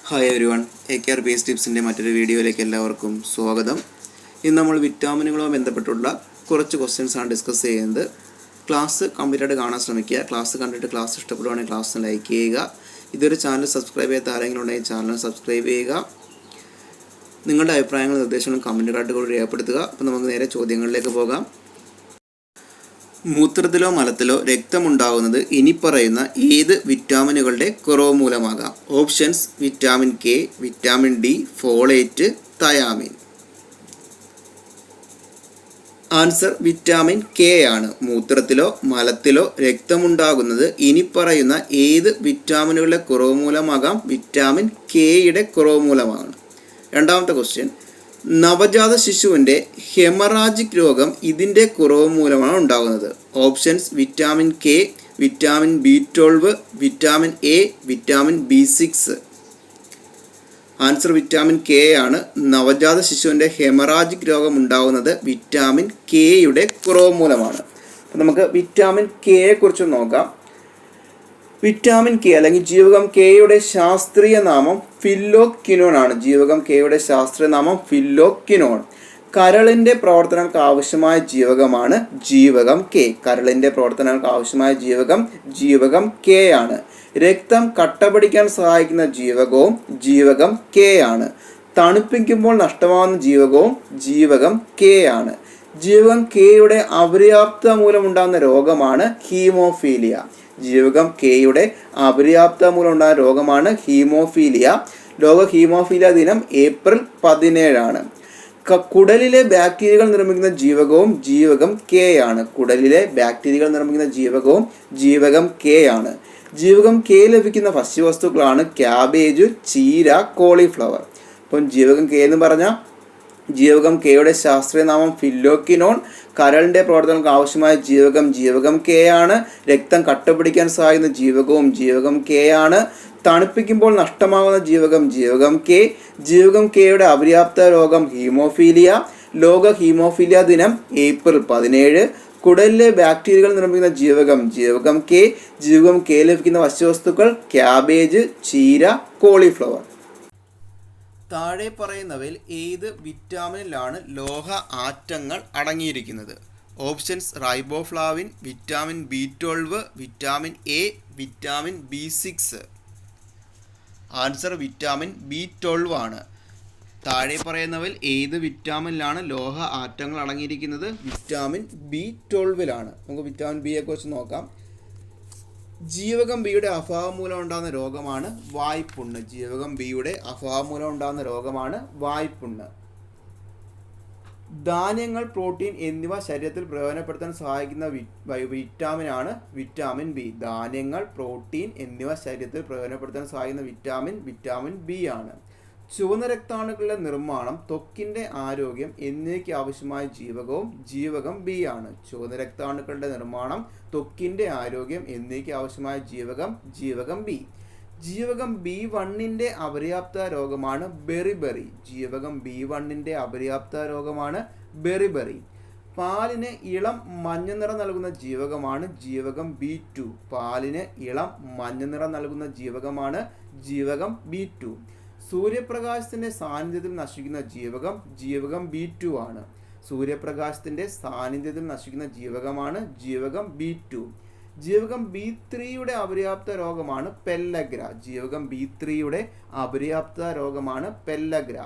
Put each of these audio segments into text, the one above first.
Hi everyone, AKR base ടിപ്സിൻ്റെ മറ്റൊരു വീഡിയോയിലേക്ക് എല്ലാവർക്കും സ്വാഗതം. ഇന്ന് നമ്മൾ വിറ്റാമിനുകളുമായി ബന്ധപ്പെട്ടുള്ള കുറച്ച് ക്വസ്റ്റ്യൻസാണ് ഡിസ്കസ് ചെയ്യുന്നത്. ക്ലാസ് കംപ്ലീറ്റ് ആയിട്ട് കാണാൻ ശ്രമിക്കുക. ക്ലാസ് കണ്ടിട്ട് ക്ലാസ് ഇഷ്ടപ്പെടുവാണെങ്കിൽ ക്ലാസ് ലൈക്ക് ചെയ്യുക. ഇതൊരു ചാനൽ സബ്സ്ക്രൈബ് ചെയ്യാത്ത ആരെങ്കിലും ഉണ്ടെങ്കിൽ ചാനൽ സബ്സ്ക്രൈബ് ചെയ്യുക. നിങ്ങളുടെ അഭിപ്രായങ്ങളും നിർദ്ദേശങ്ങളും കമൻറ്റുകളായിട്ട് കൂടി രേഖപ്പെടുത്തുക. അപ്പോൾ നമുക്ക് നേരെ ചോദ്യങ്ങളിലേക്ക് പോകാം. മൂത്രത്തിലോ മലത്തിലോ രക്തമുണ്ടാകുന്നത് ഇനി പറയുന്ന ഏത് വിറ്റാമിനുകളുടെ കുറവ് മൂലമാകാം? Options: vitamin K, vitamin D, folate, thiamine. Answer vitamin K ആണ്. മൂത്രത്തിലോ മലത്തിലോ രക്തമുണ്ടാകുന്നത് ഇനി പറയുന്ന ഏത് വിറ്റാമിനുകളുടെ കുറവ് മൂലമാകാം? വിറ്റാമിൻ കെയുടെ കുറവ് മൂലമാണ്. രണ്ടാമത്തെ ക്വസ്റ്റ്യൻ: നവജാത ശിശുവിൻ്റെ ഹെമറാജിക് രോഗം ഇതിൻ്റെ കുറവ് മൂലമാണ് ഉണ്ടാകുന്നത്. Options: vitamin K, vitamin B12, vitamin A, vitamin B6. Answer vitamin K ആണ്. നവജാത ശിശുവിൻ്റെ ഹെമറാജിക് രോഗം ഉണ്ടാകുന്നത് വിറ്റാമിൻ കെയുടെ കുറവ് മൂലമാണ്. അപ്പോൾ നമുക്ക് വിറ്റാമിൻ കെയെ കുറിച്ച് നോക്കാം. വിറ്റാമിൻ കെ അല്ലെങ്കിൽ ജീവകം കെയുടെ ശാസ്ത്രീയ നാമം ഫില്ലോക്വിനോൺ ആണ്. ജീവകം കെയുടെ ശാസ്ത്രീയ നാമം ഫില്ലോക്വിനോൺ. കരളിൻ്റെ പ്രവർത്തനങ്ങൾക്ക് ആവശ്യമായ ജീവകമാണ് ജീവകം കെ. കരളിൻ്റെ പ്രവർത്തനങ്ങൾക്ക് ആവശ്യമായ ജീവകം കെ ആണ്. രക്തം കട്ടപിടിക്കാൻ സഹായിക്കുന്ന ജീവകവും ജീവകം കെ ആണ്. തണുപ്പിക്കുമ്പോൾ നഷ്ടമാകുന്ന ജീവകം കെ ആണ്. ജീവകം കെയുടെ അപര്യാപ്തത മൂലമുണ്ടാകുന്ന രോഗമാണ് ഹീമോഫീലിയ. ജീവകം കെയുടെ അപര്യാപ്തത മൂലം ഉണ്ടാകുന്ന രോഗമാണ് ഹീമോഫീലിയ. ലോക ഹീമോഫീലിയ ദിനം ഏപ്രിൽ 17 കുടലിലെ ബാക്ടീരിയകൾ നിർമ്മിക്കുന്ന ജീവകം കെ ആണ്. കുടലിലെ ബാക്ടീരിയകൾ നിർമ്മിക്കുന്ന ജീവകം കെ ആണ്. ജീവകം കെ ലഭിക്കുന്ന ഭക്ഷ്യവസ്തുക്കളാണ് ക്യാബേജ്, ചീര, കോളിഫ്ലവർ. അപ്പം ജീവകം കെ എന്ന് പറഞ്ഞാൽ ജീവകം കെയുടെ ശാസ്ത്രീയ നാമം ഫില്ലോക്വിനോൺ. കരളിൻ്റെ പ്രവർത്തനങ്ങൾക്ക് ആവശ്യമായ ജീവകം കെ ആണ്. രക്തം കട്ടപിടിക്കാൻ സഹായിക്കുന്ന ജീവകം കെ ആണ്. തണുപ്പിക്കുമ്പോൾ നഷ്ടമാകുന്ന ജീവകം കെ. ജീവകം കെയുടെ അപര്യാപ്ത രോഗം ഹീമോഫീലിയ. ലോക ഹീമോഫീലിയ ദിനം ഏപ്രിൽ 17. കുടലിലെ ബാക്ടീരിയകൾ നിർമ്മിക്കുന്ന ജീവകം കെ. ജീവകം കെ ലഭിക്കുന്ന ഭക്ഷ്യവസ്തുക്കൾ ക്യാബേജ്, ചീര, കോളിഫ്ലവർ. താഴെ പറയുന്നവയിൽ ഏത് വിറ്റാമിനിലാണ് ലോഹ ആറ്റങ്ങൾ അടങ്ങിയിരിക്കുന്നത്? Options: riboflavin, vitamin B12, vitamin A, vitamin B6. Answer vitamin B12 ആണ്. താഴെ പറയുന്നവയിൽ ഏത് വിറ്റാമിനിലാണ് ലോഹ ആറ്റങ്ങൾ അടങ്ങിയിരിക്കുന്നത്? വിറ്റാമിൻ B12 നമുക്ക് വിറ്റാമിൻ ബിയെ കുറിച്ച് നോക്കാം. ജീവകം ബിയുടെ അഭാവം മൂലം ഉണ്ടാകുന്ന രോഗമാണ് വായ്പുണ്ണ്. ജീവകം ബിയുടെ അഭാവം മൂലം ഉണ്ടാകുന്ന രോഗമാണ് വായ്പുണ്ണ്. ധാന്യങ്ങൾ, പ്രോട്ടീൻ എന്നിവ ശരീരത്തിൽ പ്രയോജനപ്പെടുത്താൻ സഹായിക്കുന്ന വിറ്റാമിനാണ് വിറ്റാമിൻ ബി. ധാന്യങ്ങൾ, പ്രോട്ടീൻ എന്നിവ ശരീരത്തിൽ പ്രയോജനപ്പെടുത്താൻ സഹായിക്കുന്ന വിറ്റാമിൻ ബി ആണ്. ചുവന്ന രക്താണുക്കളുടെ നിർമ്മാണം, ത്വക്കിൻ്റെ ആരോഗ്യം എന്നിവയ്ക്ക് ആവശ്യമായ ജീവകം ബി ആണ്. ചുവന്ന രക്താണുക്കളുടെ നിർമ്മാണം, ത്വക്കിൻ്റെ ആരോഗ്യം എന്നിവയ്ക്ക് ആവശ്യമായ ജീവകം ബി. ജീവകം B1ൻ്റെ അപര്യാപ്ത രോഗമാണ് ബെറിബെറി. ജീവകം B1ൻ്റെ അപര്യാപ്ത രോഗമാണ് ബെറിബെറി. പാലിന് ഇളം മഞ്ഞ നിറം നൽകുന്ന ജീവകമാണ് ജീവകം B2. പാലിന് ഇളം മഞ്ഞ നിറം നൽകുന്ന ജീവകമാണ് ജീവകം B2. സൂര്യപ്രകാശത്തിൻ്റെ സാന്നിധ്യത്തിൽ നശിക്കുന്ന ജീവകം B2 ആണ്. സൂര്യപ്രകാശത്തിൻ്റെ സാന്നിധ്യത്തിൽ നശിക്കുന്ന ജീവകമാണ് ജീവകം B2. ജീവകം B3യുടെ അപര്യാപ്ത രോഗമാണ് പെല്ലഗ്ര. ജീവകം B3യുടെ അപര്യാപ്ത രോഗമാണ് പെല്ലഗ്ര.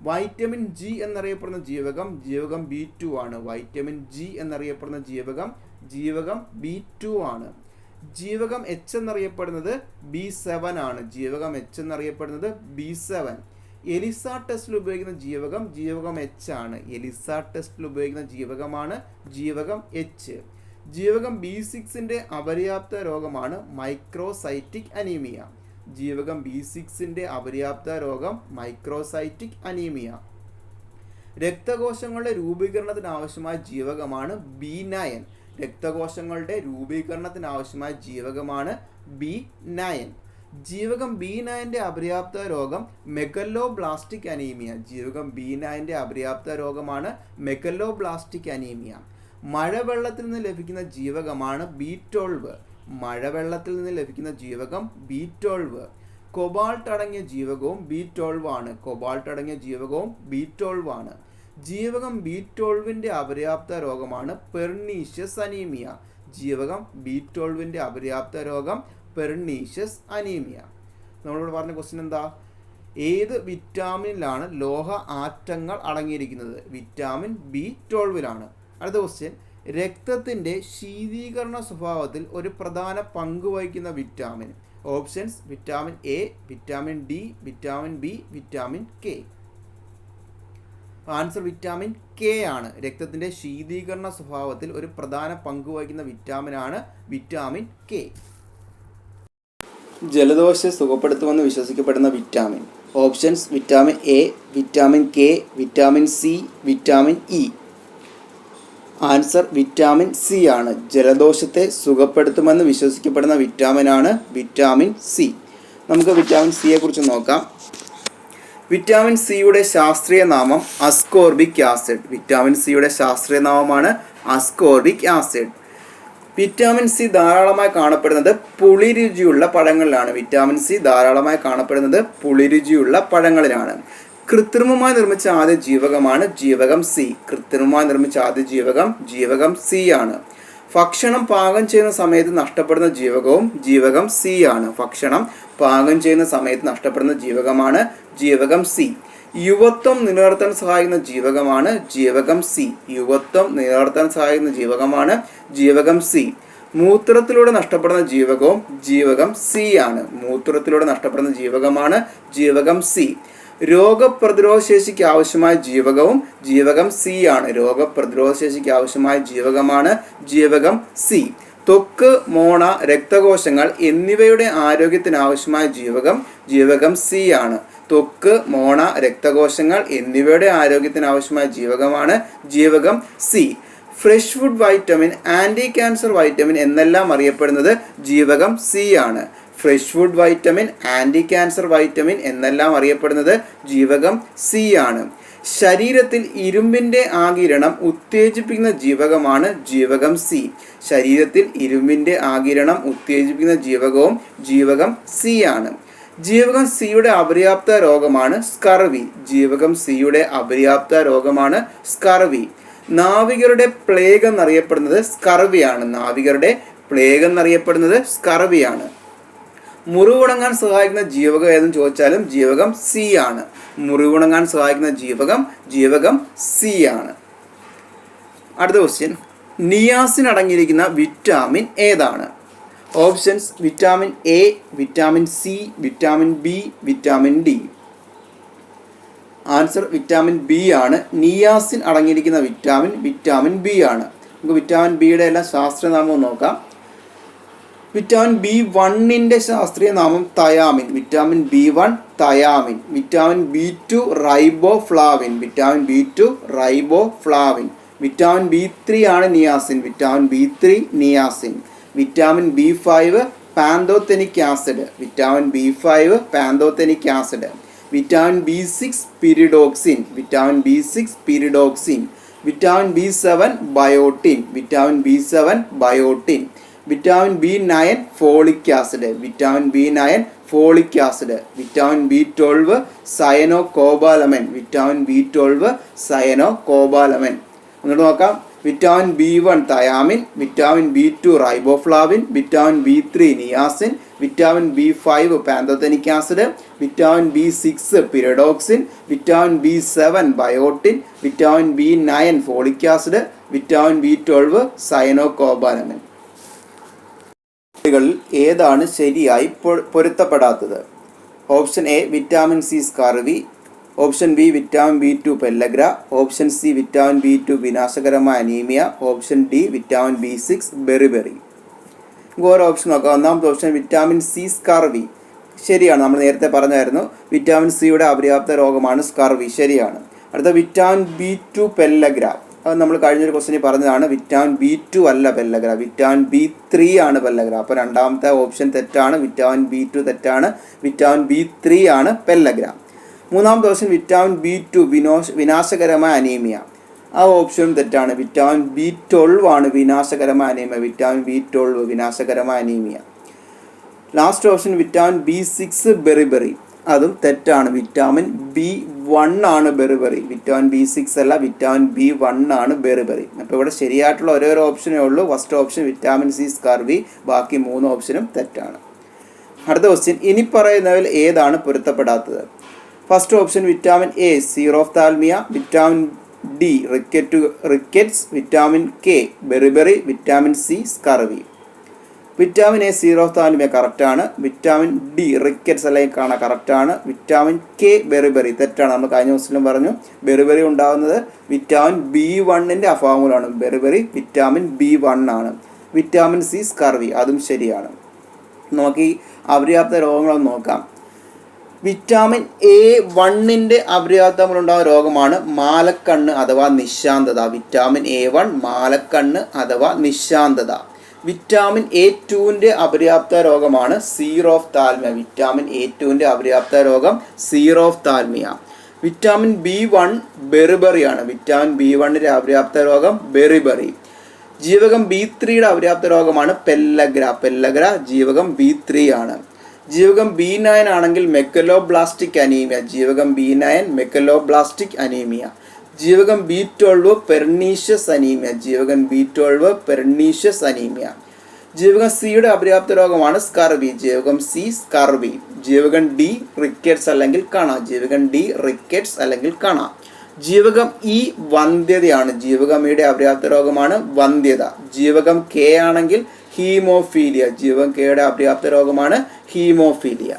വൈറ്റമിൻ ജി എന്നറിയപ്പെടുന്ന ജീവകം B2 ആണ്. വൈറ്റമിൻ ജി എന്നറിയപ്പെടുന്ന ജീവകം B2 ആണ്. ജീവകം എച്ച് എന്നറിയപ്പെടുന്നത് B7 ആണ്. ജീവകം എച്ച് എന്നറിയപ്പെടുന്നത് B7. എലിസ ടെസ്റ്റിൽ ഉപയോഗിക്കുന്ന ജീവകം എച്ച് ആണ്. എലിസ ടെസ്റ്റിൽ ഉപയോഗിക്കുന്ന ജീവകമാണ് ജീവകം എച്ച്. ജീവകം B6ൻ്റെ അപര്യാപ്ത രോഗമാണ് മൈക്രോസൈറ്റിക് അനീമിയ. ജീവകം B6ൻ്റെ അപര്യാപ്ത രോഗം മൈക്രോസൈറ്റിക് അനീമിയ. രക്തകോശങ്ങളുടെ രൂപീകരണത്തിന് ആവശ്യമായ ജീവകമാണ് B9. രക്തകോശങ്ങളുടെ രൂപീകരണത്തിന് ആവശ്യമായ ജീവകമാണ് B9. ജീവകം B9ൻ്റെ അപര്യാപ്ത രോഗം മെഗലോബ്ലാസ്റ്റിക് അനീമിയ. ജീവകം B9ൻ്റെ അപര്യാപ്ത രോഗമാണ് മെഗലോബ്ലാസ്റ്റിക് അനീമിയ. മഴവെള്ളത്തിൽ നിന്ന് ലഭിക്കുന്ന ജീവകമാണ് B12. മഴവെള്ളത്തിൽ നിന്ന് ലഭിക്കുന്ന ജീവകം B12. കൊബാൾട്ട് അടങ്ങിയ ജീവകവും B12 ആണ്. കൊബാൾട്ട് അടങ്ങിയ ജീവകവും B12 ആണ്. ജീവകം B12ന്റെ അപര്യാപ്ത രോഗമാണ് പെർണീഷ്യസ് അനീമിയ. ജീവകം B12ന്റെ അപര്യാപ്ത രോഗം പെർണീഷ്യസ് അനീമിയ. നമ്മളിവിടെ പറഞ്ഞ ക്വസ്റ്റ്യൻ എന്താ? ഏത് വിറ്റാമിനിലാണ് ലോഹ ആറ്റങ്ങൾ അടങ്ങിയിരിക്കുന്നത്? വിറ്റാമിൻ B12ലാണ്. അടുത്ത ക്വസ്റ്റ്യൻ, രക്തത്തിൻ്റെ ശീതീകരണ സ്വഭാവത്തിൽ ഒരു പ്രധാന പങ്ക് വഹിക്കുന്ന vitamin. Options: vitamin A, vitamin D, vitamin B, vitamin K. Answer vitamin K ആണ്. രക്തത്തിൻ്റെ ശീതീകരണ സ്വഭാവത്തിൽ ഒരു പ്രധാന പങ്ക് വഹിക്കുന്ന വിറ്റാമിനാണ് വിറ്റാമിൻ കെ. ജലദോഷം സുഖപ്പെടുത്തുമെന്ന് വിശ്വസിക്കപ്പെടുന്ന vitamin. Options: vitamin A, vitamin K, vitamin C, vitamin E. Answer vitamin C ആണ്. ജലദോഷത്തെ സുഖപ്പെടുത്തുമെന്ന് വിശ്വസിക്കപ്പെടുന്ന വിറ്റാമിനാണ് വിറ്റാമിൻ സി. നമുക്ക് വിറ്റാമിൻ സിയെ കുറിച്ച് നോക്കാം. വിറ്റാമിൻ സിയുടെ ശാസ്ത്രീയ നാമം അസ്കോർബിക് ആസിഡ്. വിറ്റാമിൻ സിയുടെ ശാസ്ത്രീയ നാമമാണ് അസ്കോർബിക് ആസിഡ്. വിറ്റാമിൻ സി ധാരാളമായി കാണപ്പെടുന്നത് പുളിരുചിയുള്ള പഴങ്ങളിലാണ്. വിറ്റാമിൻ സി ധാരാളമായി കാണപ്പെടുന്നത് പുളിരുചിയുള്ള പഴങ്ങളിലാണ്. കൃത്രിമമായി നിർമ്മിച്ച ആദ്യ ജീവകമാണ് ജീവകം സി. കൃത്രിമമായി നിർമ്മിച്ച ആദ്യ ജീവകം സി ആണ്. ഭക്ഷണം പാകം ചെയ്യുന്ന സമയത്ത് നഷ്ടപ്പെടുന്ന ജീവകവും ജീവകം സി ആണ്. ഭക്ഷണം പാകം ചെയ്യുന്ന സമയത്ത് നഷ്ടപ്പെടുന്ന ജീവകമാണ് ജീവകം സി. യുവത്വം നിലനിർത്താൻ സഹായിക്കുന്ന ജീവകമാണ് ജീവകം സി. യുവത്വം നിലനിർത്താൻ സഹായിക്കുന്ന ജീവകമാണ് ജീവകം സി. മൂത്രത്തിലൂടെ നഷ്ടപ്പെടുന്ന ജീവകവും ജീവകം സി ആണ്. മൂത്രത്തിലൂടെ നഷ്ടപ്പെടുന്ന ജീവകമാണ് ജീവകം സി. രോഗപ്രതിരോധ ശേഷിക്ക് ആവശ്യമായ ജീവകവും ജീവകം സി ആണ്. രോഗപ്രതിരോധ ശേഷിക്ക് ആവശ്യമായ ജീവകമാണ് ജീവകം സി. ത്വക്ക്, മോണ, രക്തകോശങ്ങൾ എന്നിവയുടെ ആരോഗ്യത്തിന് ആവശ്യമായ ജീവകം സി ആണ്. ത്വക്ക്, മോണ, രക്തകോശങ്ങൾ എന്നിവയുടെ ആരോഗ്യത്തിന് ആവശ്യമായ ജീവകമാണ് ജീവകം C. Fresh food vitamin, anti cancer vitamin എന്നെല്ലാം അറിയപ്പെടുന്നത് ജീവകം സി ആണ്. Fresh food vitamin, anti cancer vitamin എന്നെല്ലാം അറിയപ്പെടുന്നത് ജീവകം സി ആണ്. ശരീരത്തിൽ ഇരുമ്പിൻ്റെ ആഗിരണം ഉത്തേജിപ്പിക്കുന്ന ജീവകമാണ് ജീവകം സി. ശരീരത്തിൽ ഇരുമ്പിൻ്റെ ആഗിരണം ഉത്തേജിപ്പിക്കുന്ന ജീവകവും ജീവകം സി ആണ്. ജീവകം സിയുടെ അപര്യാപ്ത രോഗമാണ് സ്കർവി. ജീവകം സിയുടെ അപര്യാപ്ത രോഗമാണ് സ്കർവി. നാവികരുടെ പ്ലേഗ് എന്നറിയപ്പെടുന്നത് സ്കർവിയാണ്. നാവികരുടെ പ്ലേഗ് എന്നറിയപ്പെടുന്നത് സ്കർവിയാണ്. മുറിവുണങ്ങാൻ സഹായിക്കുന്ന ജീവകം ഏതെന്ന് ചോദിച്ചാലും ജീവകം സി ആണ്. മുറിവുണങ്ങാൻ സഹായിക്കുന്ന ജീവകം സി ആണ്. അടുത്ത ക്വസ്റ്റ്യൻ, നിയാസിൻ അടങ്ങിയിരിക്കുന്ന വിറ്റാമിൻ ഏതാണ്? Options: vitamin A, vitamin C, vitamin B, vitamin D. Answer vitamin B ആണ്. നിയാസിൻ അടങ്ങിയിരിക്കുന്ന വിറ്റാമിൻ ബി ആണ്. നമുക്ക് വിറ്റാമിൻ ബിയുടെ എല്ലാം ശാസ്ത്രനാമം നോക്കാം. വിറ്റാമിൻ B1ന്റെ ശാസ്ത്രീയ നാമം thiamine. Vitamin B1 thiamine. Vitamin B2 riboflavin. Vitamin B2 riboflavin. Vitamin B3 ആണ് niacin. Vitamin B3 niacin. Vitamin B5 pantothenic acid. Vitamin B5 pantothenic acid. Vitamin B6 pyridoxine. Vitamin B6 pyridoxine. Vitamin B7 biotin. Vitamin B7 biotin. Vitamin B9 folic acid. Vitamin B9 folic acid. Vitamin B12 cyanocobalamin. Vitamin B12 cyanocobalamin. എന്നിട്ട് നോക്കാം. Vitamin B1 thiamine. Vitamin B2 riboflavin. Vitamin B3 niacin. Vitamin B5 pantothenic acid. Vitamin B6 pyridoxine. Vitamin B7 biotin. Vitamin B9 folic acid. Vitamin B12 cyanocobalamin. കളിൽ ഏതാണ് ശരിയായി പൊരുത്തപ്പെടാത്തത്? Option A vitamin C scurvy. Option B vitamin B2 pellagra. Option C vitamin B2 വിനാശകരമായ anaemia. Option D vitamin B6 beriberi. ഓരോ option നോക്കാം. ഒന്നാമത്തെ option vitamin C scurvy ശരിയാണ്. നമ്മൾ നേരത്തെ പറഞ്ഞായിരുന്നു വിറ്റാമിൻ സിയുടെ അപര്യാപ്ത രോഗമാണ് സ്കർവി. ശരിയാണ്. അടുത്ത വിറ്റാമിൻ B2 പെല്ലഗ്ര. അത് നമ്മൾ കഴിഞ്ഞൊരു ക്വസ്റ്റ്യനിൽ പറഞ്ഞതാണ്. വിറ്റാമിൻ B2 അല്ല പെല്ലഗ്ര, വിറ്റാമിൻ B3 ആണ് പെല്ലഗ്ര. അപ്പോൾ രണ്ടാമത്തെ ഓപ്ഷൻ തെറ്റാണ്. വിറ്റാമിൻ B2 തെറ്റാണ്. വിറ്റാമിൻ B3 ആണ് പെല്ലഗ്ര. മൂന്നാമത്തെ ഓപ്ഷൻ വിറ്റാമിൻ B2 വിനാശകരമായ അനീമിയ. ആ ഓപ്ഷനും തെറ്റാണ്. വിറ്റാമിൻ B12 ആണ് വിനാശകരമായ അനീമിയ. വിറ്റാമിൻ B12 വിനാശകരമായ anaemia. Last option vitamin B6 beriberi, അതും തെറ്റാണ്. വിറ്റാമിൻ B1 ആണ് ബെറിബെറി. വിറ്റാമിൻ B6 അല്ല, വിറ്റാമിൻ B1 ആണ് ബെറിബെറി. അപ്പോൾ ഇവിടെ ശരിയായിട്ടുള്ള ഒരേ ഒരു ഓപ്ഷനേ ഉള്ളൂ. First option vitamin C scurvy, ബാക്കി 3 ഓപ്ഷനും തെറ്റാണ്. അടുത്ത ക്വസ്റ്റ്യൻ, ഇനി പറയുന്നതിൽ ഏതാണ് പൊരുത്തപ്പെടാത്തത്? First option vitamin A xerophthalmia, vitamin D rickets, vitamin K beriberi, vitamin C scurvy. Vitamin A xerophthalmia കറക്റ്റാണ്. വിറ്റാമിൻ D റിക്കറ്റ്സ് അല്ലെങ്കിൽ കാണാൻ കറക്റ്റാണ്. വിറ്റാമിൻ K ബെറിബെറി തെറ്റാണ്. നമ്മൾ കഴിഞ്ഞ ക്വസ്റ്റ്യനിലും പറഞ്ഞു ബെറിബെറി ഉണ്ടാകുന്നത് വിറ്റാമിൻ B1 അഭാവം മൂലമാണ്. ബെറിബെറി വിറ്റാമിൻ B1 ആണ്. വിറ്റാമിൻ C സ്കർവി, അതും ശരിയാണ്. നമുക്ക് ഈ അപര്യാപ്ത രോഗങ്ങളൊന്ന് നോക്കാം. വിറ്റാമിൻ A1 അപര്യാപ്തത മൂലമുണ്ടാകുന്ന രോഗമാണ് മാലക്കണ്ണ് അഥവാ നിശാന്തത. വിറ്റാമിൻ A1 മാലക്കണ്ണ് അഥവാ നിശാന്തത. വിറ്റാമിൻ A2 അപര്യാപ്ത രോഗമാണ് സീറോഫ്താൽമിയ. വിറ്റാമിൻ A2 അപര്യാപ്ത രോഗം സീറോഫ്താൽമിയ. വിറ്റാമിൻ B1 ബെറിബെറിയാണ്. വിറ്റാമിൻ B1 അപര്യാപ്ത രോഗം ബെറിബെറി. ജീവകം B3 അപര്യാപ്ത രോഗമാണ് പെല്ലഗ്ര. ജീവകം B3 ആണ്. ജീവകം B9 ആണെങ്കിൽ മെക്കലോബ്ലാസ്റ്റിക് അനീമിയ. ജീവകം B9 മെക്കലോബ്ലാസ്റ്റിക് അനീമിയ. ജീവകം B12 പെർണീഷ്യസ് അനീമിയ. ജീവകം B12 പെർണീഷ്യസ് അനീമിയ. ജീവകം സിയുടെ അപര്യാപ്ത രോഗമാണ് സ്കർവി. ജീവകം C സ്കർവി. ജീവകം D റിക്കറ്റ്സ് അല്ലെങ്കിൽ കണ. ജീവകം D റിക്കറ്റ്സ് അല്ലെങ്കിൽ കണ. ജീവകം E വന്ധ്യതയാണ്. ജീവകം ഇയുടെ അപര്യാപ്ത രോഗമാണ് വന്ധ്യത. ജീവകം K ആണെങ്കിൽ ഹീമോഫീലിയ. ജീവകം കെയുടെ അപര്യാപ്ത രോഗമാണ് ഹീമോഫീലിയ.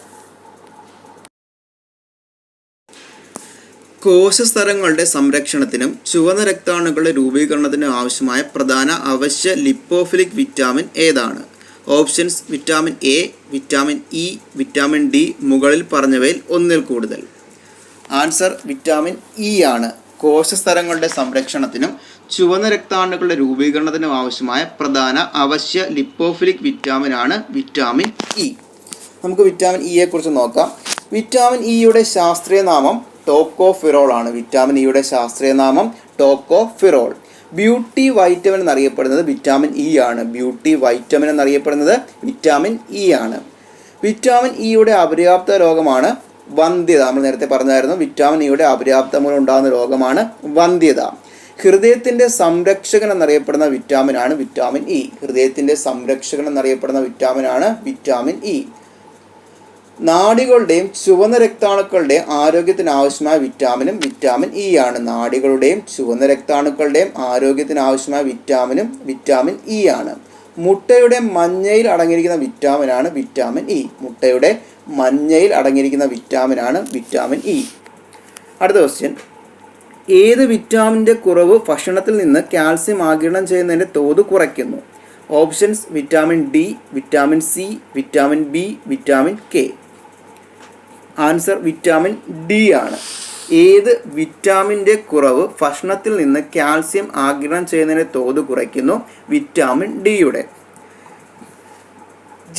കോശസ്തരങ്ങളുടെ സംരക്ഷണത്തിനും ചുവന്ന രക്താണുക്കളുടെ രൂപീകരണത്തിനും ആവശ്യമായ പ്രധാന അവശ്യ ലിപ്പോഫിലിക് വിറ്റാമിൻ ഏതാണ്? Options vitamin A, vitamin E, vitamin D, മുകളിൽ പറഞ്ഞവയിൽ ഒന്നിൽ കൂടുതൽ. ആൻസർ വിറ്റാമിൻ E ആണ്. കോശസ്തരങ്ങളുടെ സംരക്ഷണത്തിനും ചുവന്ന രക്താണുക്കളുടെ രൂപീകരണത്തിനും ആവശ്യമായ പ്രധാന അവശ്യ ലിപ്പോഫിലിക് വിറ്റാമിൻ ആണ് വിറ്റാമിൻ E. നമുക്ക് വിറ്റാമിൻ ഇയെ കുറിച്ച് നോക്കാം. വിറ്റാമിൻ ഇയുടെ ശാസ്ത്രീയ നാമം ടോക്കോഫിറോൾ ആണ്. വിറ്റാമിൻ ഇയുടെ ശാസ്ത്രീയ നാമം ടോക്കോഫിറോൾ. ബ്യൂട്ടി വൈറ്റമിൻ എന്നറിയപ്പെടുന്നത് വിറ്റാമിൻ ഇ ആണ്. ബ്യൂട്ടി വൈറ്റമിൻ എന്നറിയപ്പെടുന്നത് വിറ്റാമിൻ ഇ ആണ്. വിറ്റാമിൻ ഇയുടെ അപര്യാപ്ത രോഗമാണ് വന്ധ്യത. നമ്മൾ നേരത്തെ പറഞ്ഞായിരുന്നു വിറ്റാമിൻ ഇയുടെ അപര്യാപ്ത മൂലം ഉണ്ടാകുന്ന രോഗമാണ് വന്ധ്യത. ഹൃദയത്തിൻ്റെ സംരക്ഷകൻ എന്നറിയപ്പെടുന്ന വിറ്റാമിനാണ് വിറ്റാമിൻ ഇ. ഹൃദയത്തിൻ്റെ സംരക്ഷകൻ എന്നറിയപ്പെടുന്ന വിറ്റാമിനാണ് വിറ്റാമിൻ ഇ. നാഡികളുടെയും ചുവന്ന രക്താണുക്കളുടെയും ആരോഗ്യത്തിന് ആവശ്യമായ വിറ്റാമിനും വിറ്റാമിൻ ഇ ആണ്. നാഡികളുടെയും ചുവന്ന രക്താണുക്കളുടെയും ആരോഗ്യത്തിന് ആവശ്യമായ വിറ്റാമിനും വിറ്റാമിൻ ഇ ആണ്. മുട്ടയുടെ മഞ്ഞയിൽ അടങ്ങിയിരിക്കുന്ന വിറ്റാമിനാണ് വിറ്റാമിൻ ഇ. മുട്ടയുടെ മഞ്ഞയിൽ അടങ്ങിയിരിക്കുന്ന വിറ്റാമിനാണ് വിറ്റാമിൻ ഇ. അടുത്ത ക്വസ്റ്റ്യൻ, ഏത് വിറ്റാമിൻ്റെ കുറവ് ഭക്ഷണത്തിൽ നിന്ന് കാൽസ്യം ആഗിരണം ചെയ്യുന്നതിൻ്റെ തോത് കുറയ്ക്കുന്നു? Options vitamin D, vitamin C, vitamin B, vitamin K. Answer vitamin D ആണ്. ഏത് വിറ്റാമിൻ്റെ കുറവ് ഭക്ഷണത്തിൽ നിന്ന് കാൽസ്യം ആഗിരണം ചെയ്യുന്നതിൻ്റെ തോത് കുറയ്ക്കുന്നു? വിറ്റാമിൻ ഡിയുടെ.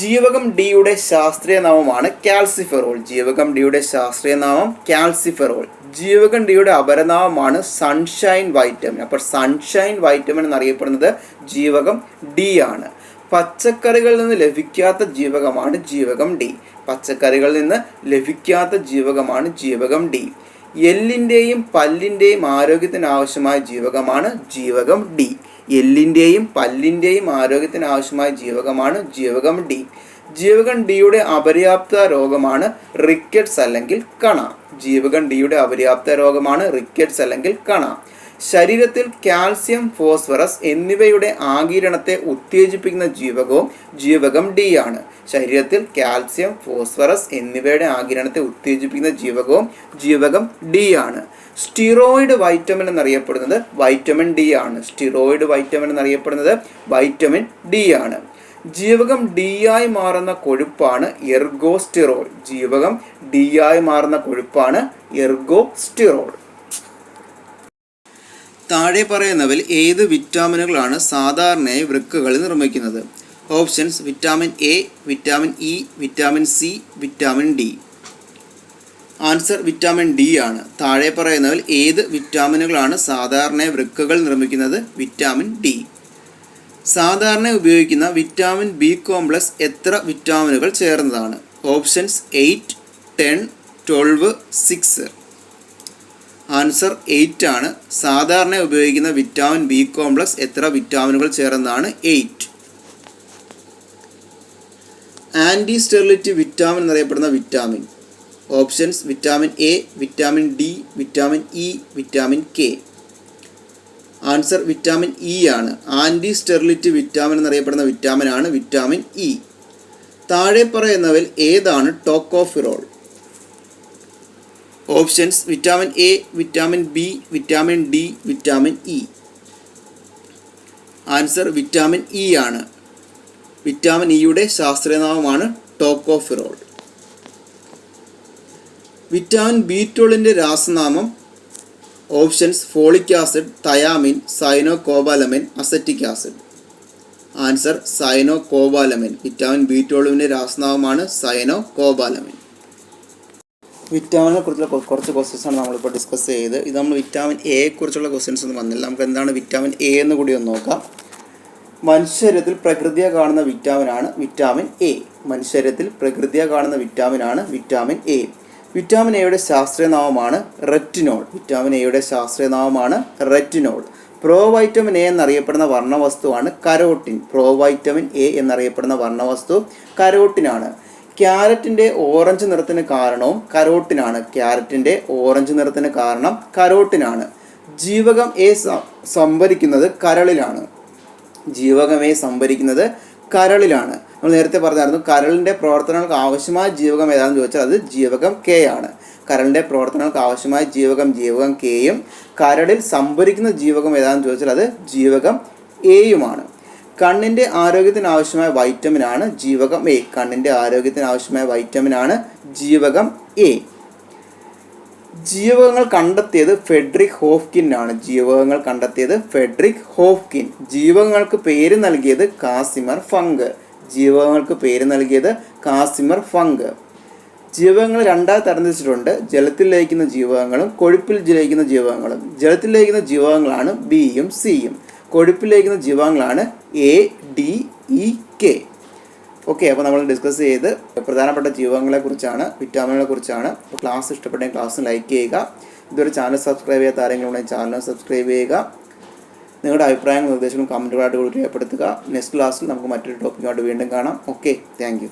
ജീവകം ഡിയുടെ ശാസ്ത്രീയ നാമമാണ് കാൽസിഫെറോൾ. ജീവകം ഡിയുടെ ശാസ്ത്രീയ നാമം കാൽസിഫെറോൾ. ജീവകം ഡിയുടെ അപരനാമമാണ് സൺഷൈൻ വൈറ്റമിൻ. അപ്പോൾ സൺഷൈൻ വൈറ്റമിൻ എന്നറിയപ്പെടുന്നത് ജീവകം ഡി ആണ്. പച്ചക്കറികളിൽ നിന്ന് ലഭിക്കാത്ത ജീവകമാണ് ജീവകം ഡി. പച്ചക്കറികളിൽ നിന്ന് ലഭിക്കാത്ത ജീവകമാണ് ജീവകം ഡി. എല്ലിൻ്റെയും പല്ലിൻ്റെയും ആരോഗ്യത്തിന് ആവശ്യമായ ജീവകമാണ് ജീവകം ഡി. എല്ലിൻ്റെയും പല്ലിൻ്റെയും ആരോഗ്യത്തിന് ആവശ്യമായ ജീവകമാണ് ജീവകം ഡി. ജീവകം ഡിയുടെ അപര്യാപ്ത രോഗമാണ് റിക്കറ്റ്സ് അല്ലെങ്കിൽ കണ. ജീവകം ഡിയുടെ അപര്യാപ്ത രോഗമാണ് റിക്കറ്റ്സ് അല്ലെങ്കിൽ കണ. ശരീരത്തിൽ കാൽസ്യം, ഫോസ്ഫറസ് എന്നിവയുടെ ആഗിരണത്തെ ഉത്തേജിപ്പിക്കുന്ന ജീവകവും ജീവകം ഡി ആണ്. ശരീരത്തിൽ കാൽസ്യം, ഫോസ്ഫറസ് എന്നിവയുടെ ആഗിരണത്തെ ഉത്തേജിപ്പിക്കുന്ന ജീവകവും ജീവകം ഡി ആണ്. സ്റ്റിറോയിഡ് വൈറ്റമിൻ എന്നറിയപ്പെടുന്നത് വൈറ്റമിൻ ഡി ആണ്. സ്റ്റിറോയിഡ് വൈറ്റമിൻ എന്നറിയപ്പെടുന്നത് വൈറ്റമിൻ ഡി ആണ്. ജീവകം ഡി ആയി മാറുന്ന കൊഴുപ്പാണ് എർഗോസ്റ്റിറോൾ. ജീവകം ഡി ആയി മാറുന്ന കൊഴുപ്പാണ് എർഗോസ്റ്റിറോൾ. താഴെ പറയുന്നവയിൽ ഏത് വിറ്റാമിനുകളാണ് സാധാരണയായി വൃക്കകളിൽ നിർമ്മിക്കുന്നത്? Options vitamin A, vitamin E, vitamin C, vitamin D. Answer vitamin D ആണ്. താഴെ പറയുന്നവയിൽ ഏത് വിറ്റാമിനുകളാണ് സാധാരണയായി വൃക്കകൾ നിർമ്മിക്കുന്നത്? Vitamin D. സാധാരണ ഉപയോഗിക്കുന്ന വിറ്റാമിൻ ബി കോംപ്ലക്സ് എത്ര വിറ്റാമിനുകൾ ചേർന്നതാണ്? ഓപ്ഷൻസ് 8, 10, 12, 6. ആൻസർ 8 ആണ്. സാധാരണ ഉപയോഗിക്കുന്ന വിറ്റാമിൻ ബി കോംപ്ലക്സ് എത്ര വിറ്റാമിനുകൾ ചേർന്നതാണ്? 8. ആൻറ്റി സ്റ്റെറിലിറ്റി വിറ്റാമിൻ എന്നറിയപ്പെടുന്ന vitamin. Options vitamin A, vitamin D, vitamin E, vitamin K. Answer vitamin E ആണ്. ആൻറ്റി സ്റ്റെറിലിറ്റി വിറ്റാമിൻ എന്നറിയപ്പെടുന്ന വിറ്റാമിൻ ആണ് വിറ്റാമിൻ ഇ. താഴെ പറയുന്നവയിൽ ഏതാണ് tocopherol? Options vitamin A, vitamin B, vitamin D, vitamin E. Answer vitamin E ആണ്. Vitamin ഇയുടെ ശാസ്ത്രീയനാമമാണ് tocopherol. Vitamin ബി12ൻ്റെ രാസനാമം. Options folic acid, thiamine, cyanocobalamin, acetic acid. Answer cyanocobalamin. Vitamin ബി12ൻ്റെ രാസനാമമാണ് സൈനോകോബാലമിൻ. വിറ്റാമിനെ കുറിച്ചുള്ള കുറച്ച് ക്വസ്റ്റ്യൻസാണ് നമ്മളിപ്പോൾ ഡിസ്കസ് ചെയ്ത്. ഇത് നമ്മൾ വിറ്റാമിൻ എയെ കുറിച്ചുള്ള ക്വസ്റ്റ്യൻസ് ഒന്നും വന്നില്ല. നമുക്ക് എന്താണ് വിറ്റാമിൻ എ എന്ന് കൂടി ഒന്ന് നോക്കാം. മനുഷ്യശരീരത്തിൽ പ്രകൃതിയെ കാണുന്ന വിറ്റാമിനാണ് വിറ്റാമിൻ എ. മനുഷ്യശരീരത്തിൽ പ്രകൃതിയെ കാണുന്ന വിറ്റാമിനാണ് വിറ്റാമിൻ എ. വിറ്റാമിൻ എയുടെ ശാസ്ത്രീയനാമമാണ് റെറ്റിനോൾ. വിറ്റാമിൻ എയുടെ ശാസ്ത്രീയനാമമാണ് റെറ്റിനോൾ. പ്രോവൈറ്റമിൻ എ എന്നറിയപ്പെടുന്ന വർണ്ണവസ്തുവാണ് കരോട്ടിൻ. പ്രോവൈറ്റമിൻ എ എന്നറിയപ്പെടുന്ന വർണ്ണവസ്തു കരോട്ടിനാണ്. ക്യാരറ്റിൻ്റെ ഓറഞ്ച് നിറത്തിന് കാരണവും കരോട്ടിനാണ്. ക്യാരറ്റിൻ്റെ ഓറഞ്ച് നിറത്തിന് കാരണം കരോട്ടിനാണ്. ജീവകം എ സംഭരിക്കുന്നത് കരളിലാണ്. ജീവകം എ സംഭരിക്കുന്നത് കരളിലാണ്. നമ്മൾ നേരത്തെ പറഞ്ഞായിരുന്നു കരളിൻ്റെ പ്രവർത്തനങ്ങൾക്ക് ആവശ്യമായ ജീവകം ഏതാണെന്ന് ചോദിച്ചാൽ അത് ജീവകം കെ ആണ്. കരളിൻ്റെ പ്രവർത്തനങ്ങൾക്ക് ആവശ്യമായ ജീവകം കെയും കരളിൽ സംഭരിക്കുന്ന ജീവകം ഏതാണെന്ന് ചോദിച്ചാൽ അത് ജീവകം എയുമാണ്. കണ്ണിൻ്റെ ആരോഗ്യത്തിന് ആവശ്യമായ വൈറ്റമിനാണ് ജീവകം എ. കണ്ണിൻ്റെ ആരോഗ്യത്തിന് ആവശ്യമായ വൈറ്റമിനാണ് ജീവകം എ. ജീവകങ്ങൾ കണ്ടെത്തിയത് ഫെഡറിക് ഹോഫ്കിൻ ആണ്. ജീവകങ്ങൾ കണ്ടെത്തിയത് ഫെഡറിക് ഹോഫ്കിൻ. ജീവകങ്ങൾക്ക് പേര് നൽകിയത് കാസിമർ ഫങ്ക്. ജീവകങ്ങൾക്ക് പേര് നൽകിയത് കാസിമർ ഫങ്ക്. ജീവകങ്ങൾ രണ്ടായി തരംതിരിച്ചിട്ടുണ്ട്. ജലത്തിൽ ലയിക്കുന്ന ജീവകങ്ങളും കൊഴുപ്പിൽ ലയിക്കുന്ന ജീവകങ്ങളും. ജലത്തിൽ ലയിക്കുന്ന ജീവകങ്ങളാണ് ബിയും സിയും. കൊഴുപ്പിൽ ലയിക്കുന്ന ജീവകങ്ങളാണ് A, D, E, K. Okay, അപ്പോൾ നമ്മൾ ഡിസ്കസ് ചെയ്ത് പ്രധാനപ്പെട്ട ജീവകങ്ങളെക്കുറിച്ചാണ്, വിറ്റാമിനുകളെ കുറിച്ചാണ്. അപ്പോൾ ക്ലാസ് ഇഷ്ടപ്പെട്ടെങ്കിൽ ക്ലാസ് ലൈക്ക് ചെയ്യുക. ഇതൊരു ചാനൽ സബ്സ്ക്രൈബ് ചെയ്യാത്ത ആരെങ്കിലും ഉണ്ടെങ്കിൽ ചാനൽ സബ്സ്ക്രൈബ് ചെയ്യുക. നിങ്ങളുടെ അഭിപ്രായങ്ങളും നിർദ്ദേശങ്ങളും കമൻറ്റുകളായിട്ട് രേഖപ്പെടുത്തുക. നെക്സ്റ്റ് ക്ലാസ്സിൽ നമുക്ക് മറ്റൊരു ടോപ്പിക്കുമായിട്ട് വീണ്ടും കാണാം. Okay, thank you.